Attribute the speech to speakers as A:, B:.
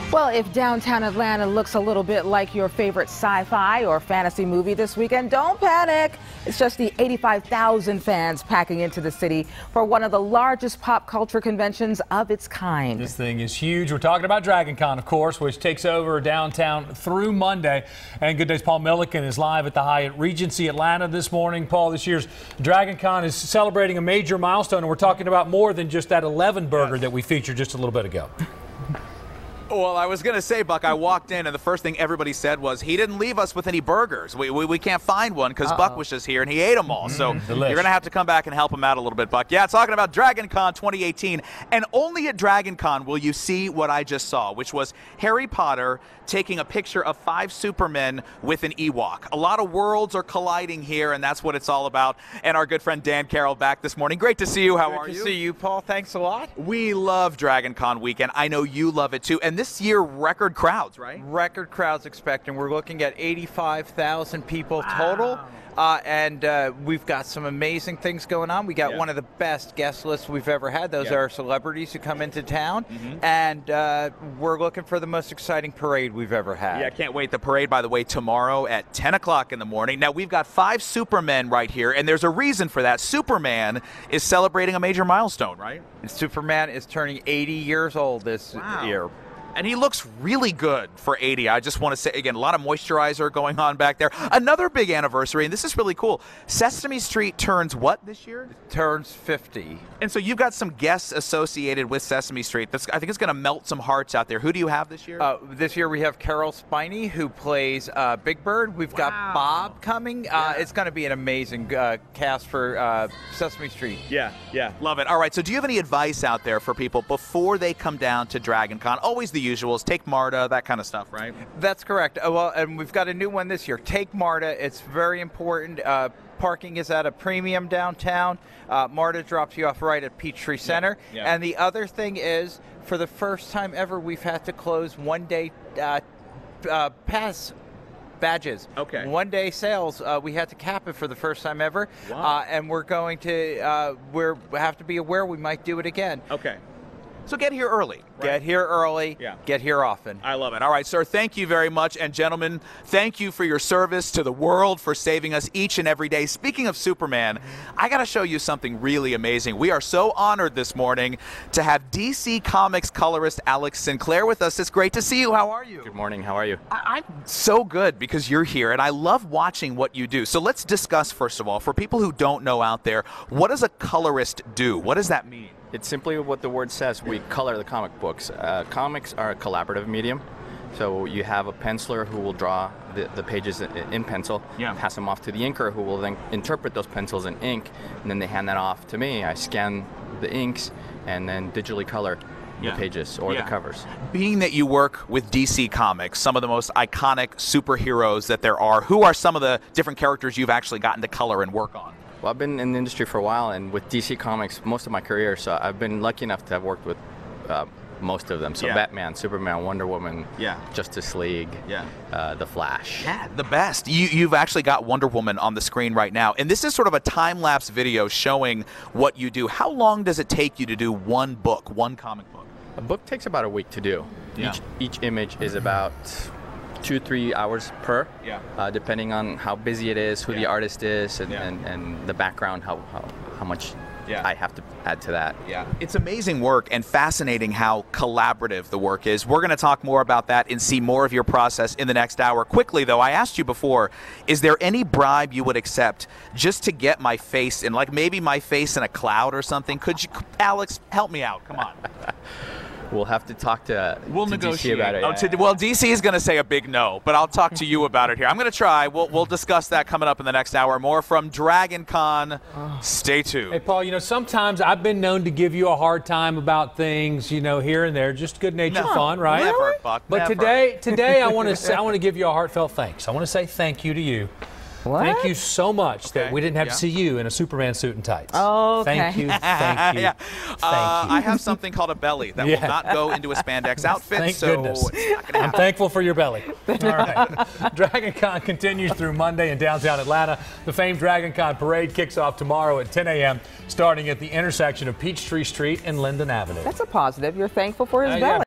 A: Well, if downtown Atlanta looks a little bit like your favorite sci-fi or fantasy movie this weekend, don't panic. It's just the 85,000 fans packing into the city for one of the largest pop culture conventions of its kind.
B: This thing is huge. We're talking about DragonCon, of course, which takes over downtown through Monday. And Good Day's Paul Milliken is live at the Hyatt Regency Atlanta this morning. Paul, this year's DragonCon is celebrating a major milestone, and we're talking about more than just that 11 burger that we featured just a little bit ago.
C: Well, I was going to say, Buck, I walked in and the first thing everybody said was he didn't leave us with any burgers. We can't find one because Buck was just here and he ate them all. So you're going to have to come back and help him out a little bit, Buck. Yeah, talking about DragonCon 2018. And only at DragonCon will you see what I just saw, which was Harry Potter taking a picture of 5 Supermen with an Ewok. A lot of worlds are colliding here, and that's what it's all about. And our good friend Dan Carroll back this morning. Great to see you. How are you?
D: Good to see you, Paul. Thanks a lot.
C: We love DragonCon weekend. I know you love it too. And this year, record crowds, right?
D: Record crowds expecting. We're looking at 85,000 people total. And we've got some amazing things going on. We got one of the best guest lists we've ever had. Those are celebrities who come into town. And we're looking for the most exciting parade we've ever had.
C: Yeah, can't wait. The parade, by the way, tomorrow at 10 o'clock in the morning. Now, we've got 5 Supermen right here, and there's a reason for that. Superman is celebrating a major milestone, right?
D: And Superman is turning 80 years old this year.
C: And he looks really good for 80. I just want to say, again, a lot of moisturizer going on back there. Another big anniversary, and this is really cool. Sesame Street turns what this year?
D: It turns 50.
C: And so you've got some guests associated with Sesame Street. I think it's going to melt some hearts out there. Who do you have this year?
D: This year we have Carol Spiney, who plays Big Bird. We've got Bob coming. It's going to be an amazing cast for Sesame Street.
C: Yeah. Love it. All right, so do you have any advice out there for people before they come down to DragonCon? Always the usuals, take MARTA, that kind of stuff, right?
D: That's correct. Well, and we've got a new one this year. Take MARTA. It's very important. Parking is at a premium downtown. MARTA drops you off right at Peachtree Center. And the other thing is, for the first time ever, we've had to close one-day pass badges.
C: Okay.
D: One-day sales. We had to cap it for the first time ever. Wow. And we're going to we have to be aware we might do it again.
C: Okay. So get here early. Right?
D: Get here early. Get here often.
C: I love it. All right, sir, thank you very much. And gentlemen, thank you for your service to the world, for saving us each and every day. Speaking of Superman, I got to show you something really amazing. We are so honored this morning to have DC Comics colorist Alex Sinclair with us. It's great to see you. How are you?
E: Good morning. How are you?
C: I'm so good because you're here, and I love watching what you do. So let's discuss, first of all, for people who don't know out there, what does a colorist do? What does that mean?
E: It's simply what the word says. We color the comic books. Comics are a collaborative medium. So you have a penciler who will draw the pages in pencil, pass them off to the inker who will then interpret those pencils in ink, and then they hand that off to me. I scan the inks and then digitally color the pages or the covers.
C: Being that you work with DC Comics, some of the most iconic superheroes that there are, who are some of the different characters you've actually gotten to color and work on?
E: Well, I've been in the industry for a while, and with DC Comics most of my career, so I've been lucky enough to have worked with most of them. So Batman, Superman, Wonder Woman, Justice League, The Flash.
C: Yeah, the best. You've actually got Wonder Woman on the screen right now, and this is sort of a time-lapse video showing what you do. How long does it take you to do one book, one comic book?
E: A book takes about a week to do. Each image is about 2-3 hours per, depending on how busy it is, who the artist is, and the background, how much I have to add to that.
C: It's amazing work and fascinating how collaborative the work is. We're going to talk more about that and see more of your process in the next hour. Quickly, though, I asked you before, is there any bribe you would accept just to get my face in, like maybe my face in a cloud or something? Could you, Alex, help me out? Come on.
E: We'll have to talk to
C: negotiate
E: DC about it.
C: Well, DC is going to say a big no, but I'll talk to you about it here. I'm going to try. We'll discuss that coming up in the next hour. More from DragonCon. Stay tuned.
B: Hey, Paul, sometimes I've been known to give you a hard time about things, here and there, just good-natured fun, right?
C: Never, Buck.
B: But
C: never.
B: today I want to give you a heartfelt thanks. I want to say thank you to you.
A: What?
B: Thank you so much that we didn't have to see you in a Superman suit and tights.
A: Oh, okay.
B: Thank you. Thank you. Thank you.
C: I have something called a belly that will not go into a spandex outfit.
B: Thank
C: so
B: goodness.
C: It's not gonna
B: I'm thankful for your belly. All right. DragonCon continues through Monday in downtown Atlanta. The famed DragonCon parade kicks off tomorrow at 10 a.m., starting at the intersection of Peachtree Street and Linden Avenue.
A: That's a positive. You're thankful for his belly.